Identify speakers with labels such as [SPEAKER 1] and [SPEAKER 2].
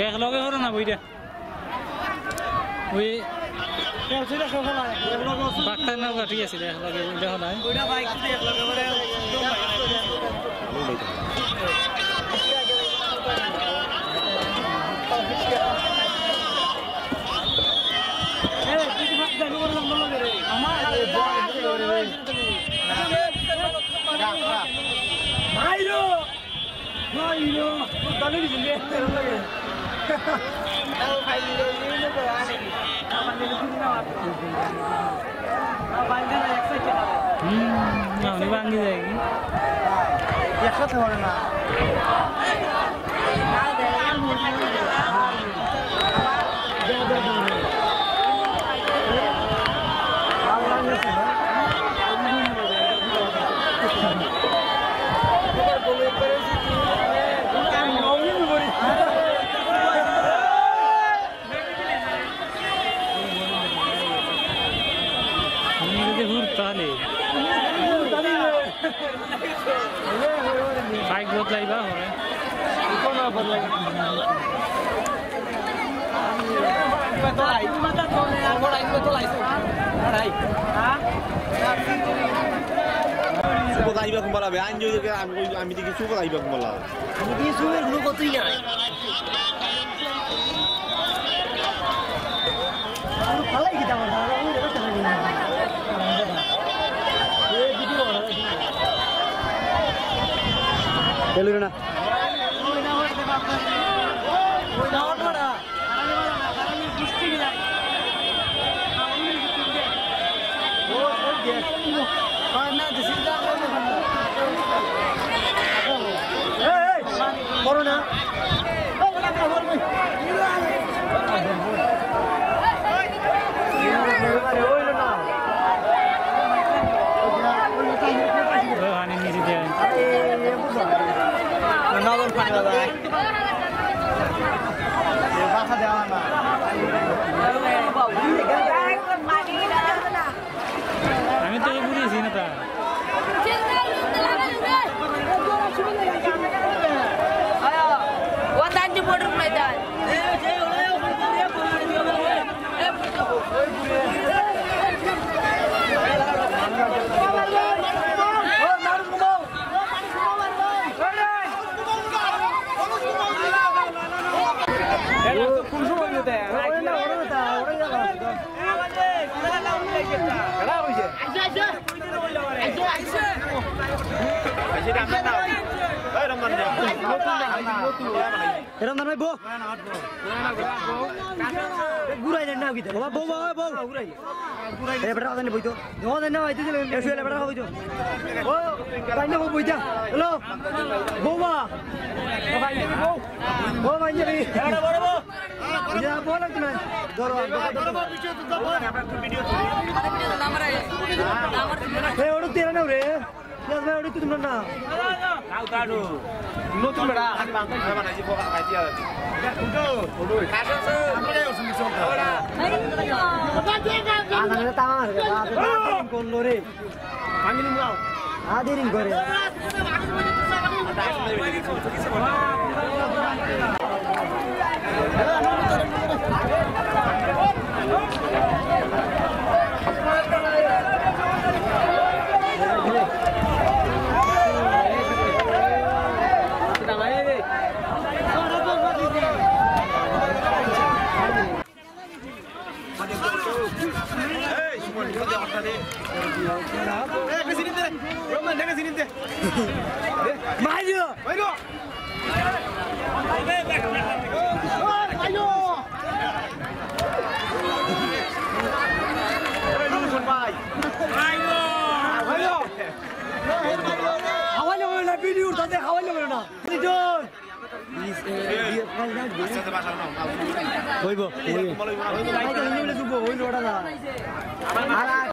[SPEAKER 1] এক লগে হলো না বইটা ওই বাক্তার নাও ঠিক আছে এক লগে দেখো না ভাঙ্গি যায় একসাথে হবে না বাইক বদলাইবা হবে
[SPEAKER 2] আমি দেখি সুপ আইবা কুমলা
[SPEAKER 3] আমি কি সুপের গুলো কতই নাই ভালোই কি দাম চলো না করো না
[SPEAKER 1] আমি তো বুঝেছি না তা
[SPEAKER 3] এরকম ভাই বউ ঘুরাই দেন না কি বউ বউ বউ ঘুরাই এ বেটা আদনে বইতো নো দেন না আইতে দিলে এসে বেটা হইতো ও বাইনে বউ বইতা হ্যালো বউবা ভাই বউ বউ ভাই যাবি বড় বড় বউ যা বল তুমি ধরো ধরো ভিডিও তো দাও আমরা ভিডিও নাম্বার এ ওড় তেরা না রে ইয়াস ভাই ওড় তুমি না নাও কাডু নতুন বেড়া আগে বাংলা বানাইছি পোকা খাইছি আর উঠো উঠো কাছে আমরা ওসুমি সব আনালে তামার কোন রে আমি নিম নাও আদিরিন করে Mario! Mario!